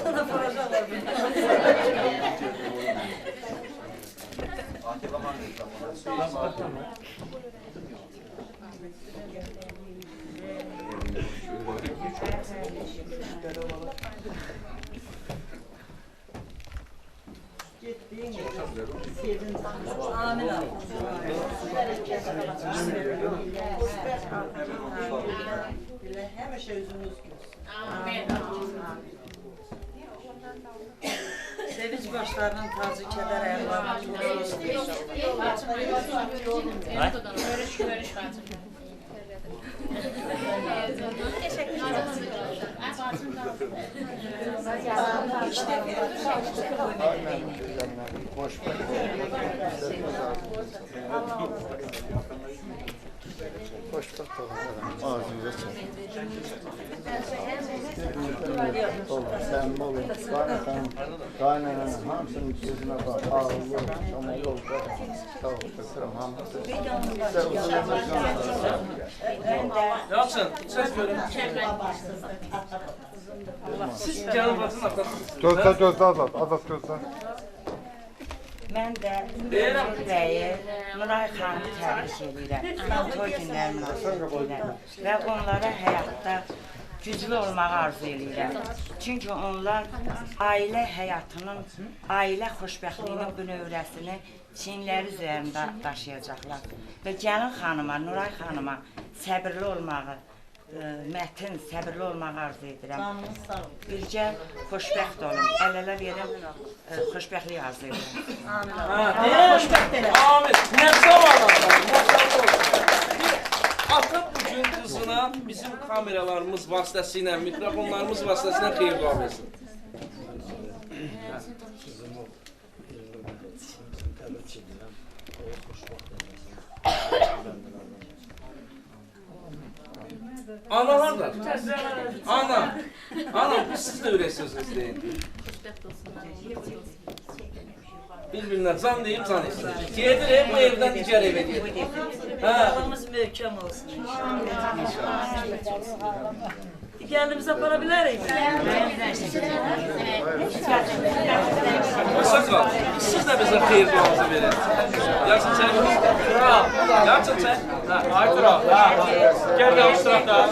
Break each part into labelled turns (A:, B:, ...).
A: Sana proje var. Amin abi. Her şey yüzünüz gülsün. Amin. Sevinç başlarının tacı keder ayaklarının
B: Görüş teşekkür ederim.
C: Hoşbak olun. Ağzınıza sağlık. Sen bol kaynananın hamsının yüzüne bak. Ağırlı ama yolda. Sağ ol. Şükürüm hamısı.
D: Ne yapsın? Ses görün. Siz canım basın atlasınız.
C: Gözde azat gözde.
E: Mən də Ürəyi Nuray xanımı təbrik edirəm. Toy günlər münasibətilə və onlara həyatda güclü olmağı arzu edirəm. Çünki onlar ailə həyatının, ailə xoşbəxtliyinin bu növrəsini çiyinləri üzərində daşıyacaqlar. Və gəlin xanıma, Nuray xanıma səbirli olmağı, mətin, səbirli olmağı arzu edirəm. Bircə xoşbəxt olun, əl-ələ verin, xoşbəxtlik arzu edirəm.
A: Amin.
D: Xoşbəxt elə. Amin. Nə zaman ata bugün qızına bizim kameralarımız vasitəsilə, mikrofonlarımız vasitəsilə xeyir dua versin. Analar da. Ana. Ana, siz de öyle sözünüz deyin. Birbirinden zam deyip zan istedim. Gelir bu evden diğer eve gelir.
A: Allah'ımız mühkem olsun inşallah. Kendimize para bilerik.
D: Sakal, siz de bize xeyir duanızı verin. Yaxşı çay. Yaxşı çay. Ay Tural. Gel de o sırada.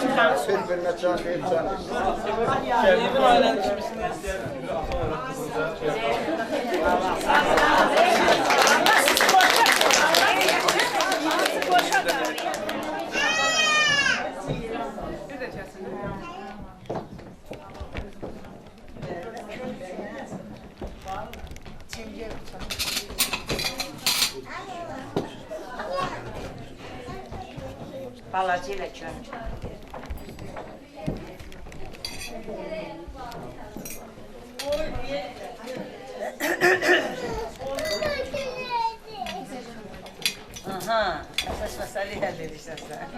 C: Bir-birinə can xeyir can.
D: Evin ailənin kimisini istəyərim.
E: Balacı ilə könül.
A: Aha, əsas məsələyi həll edirsən sən.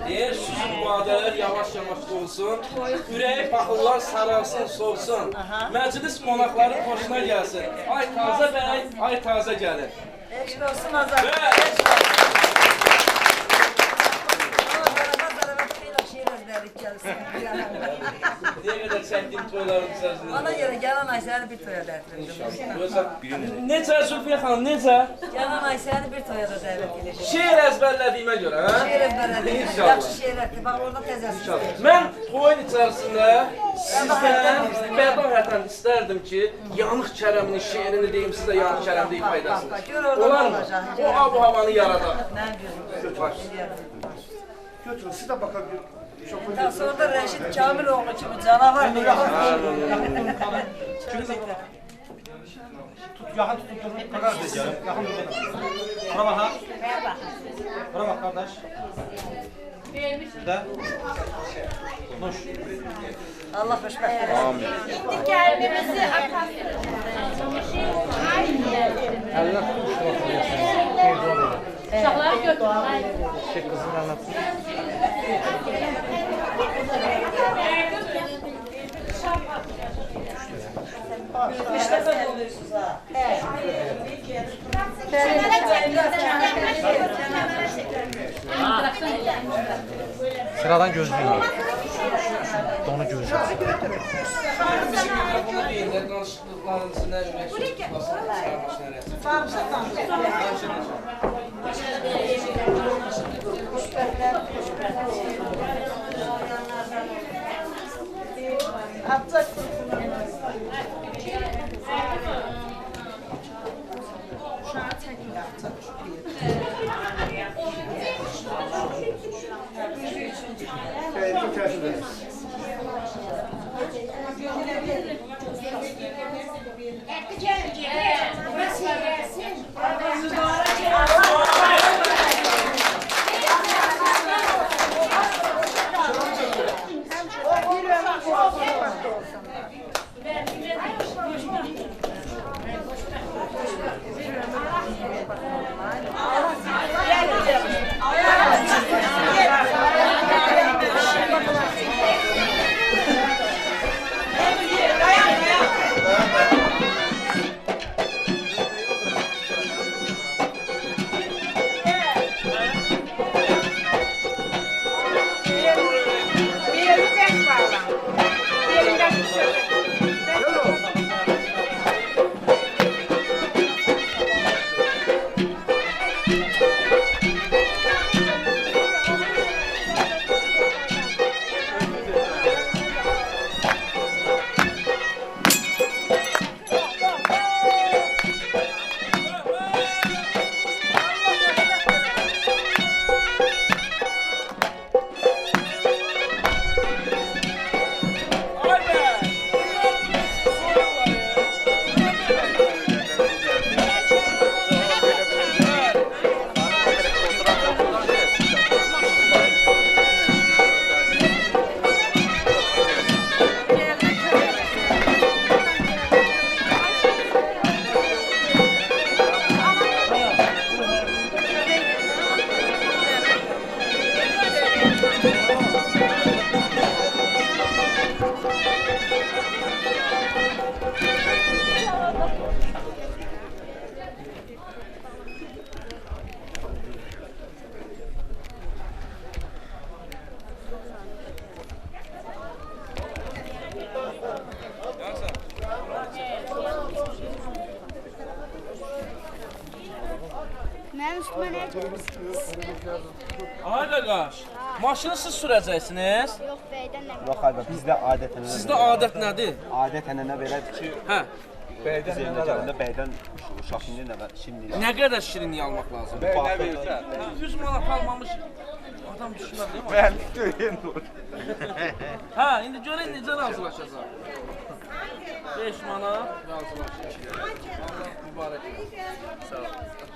D: Deyir, süz mübadələr yavaş-yavaş olsun, ürəyi paxıllar sararsın, solsun, məclis qonaqları xoşuna gəlsin. Ay taze bəy, ay taze gəlin.
A: Eşk olsun Azar.
D: Niyə qədər çəkdiyim toyların içərisində?
A: Ona görə gələn ay səni bir toya dəvət
D: Necə Zülfiyə xanım, necə?
A: Gələn ay səni bir toya da dəvət edəcəm.
D: Şeir əzbərlədiyimə görə, hə?
A: Şeir ezberlədim. Yaxşı şeirətdir. Bax orada təzəsi.
D: Mən toyun içərisində sizdən bədahətən istərdim ki, Yanıq Kərəmin şeirini deyim, siz də Yanıq Kərəmdə ifa edəsiniz. Olarmı? O bu havanı yaradar.
A: Mən gözüm.
C: Götürün, siz də bakabilir.
A: Daha sonra da Rəşid Kamiloğlu kimi canavar bir
F: Tut, yaxın tutun, kakar edeceğim. Yaxın tutun. Bura bak ha. Bura bak kardeş. Bir de. Nuş.
A: Allah xoşbəxt eləsin.
C: Amin.
B: İndi gəlmimizi atasın.
C: Əllər tutuşdu.
B: Uşaqları götürün.
C: Şey kızın əllər
A: Üç dəfə doluyorsunuz ha.
C: Sıradan gözlüyüm. Donu gözlüyüm.
D: Bizim mikrofonu deyin də danışıqlıqların içində ürək tutmasın, çıxarmasın
G: Mənim üstümə nə gəlirsiniz?
D: Ay qardaş, maşını siz sürəcəksiniz?
G: Yox, bəydən nə
C: Yox abi, bizdə adət-ənənə.
D: Sizdə adət nədir?
C: Adət-ənənə belədir ki,
D: Hə,
C: biz evinə gələndə bəydən uşaq şimdi.
D: nə qədər şirinlik almaq lazım?
C: Bəy nə verirsən?
D: 100 manat almamış adam düşünər deyil mi?
C: Mən deyim.
D: Hə, indi görək necə razılaşacaq. 5 manat razılaşacaq. Allah mübarək olsun. Sağ ol.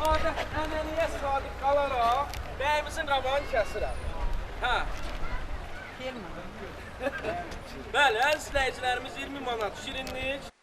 D: Adət-ənənəyə sadiq qalaraq bəyimizin qabağını kəsirəm. Hə. Bəli, əziz izləyicilərimiz 20 manat şirinlik.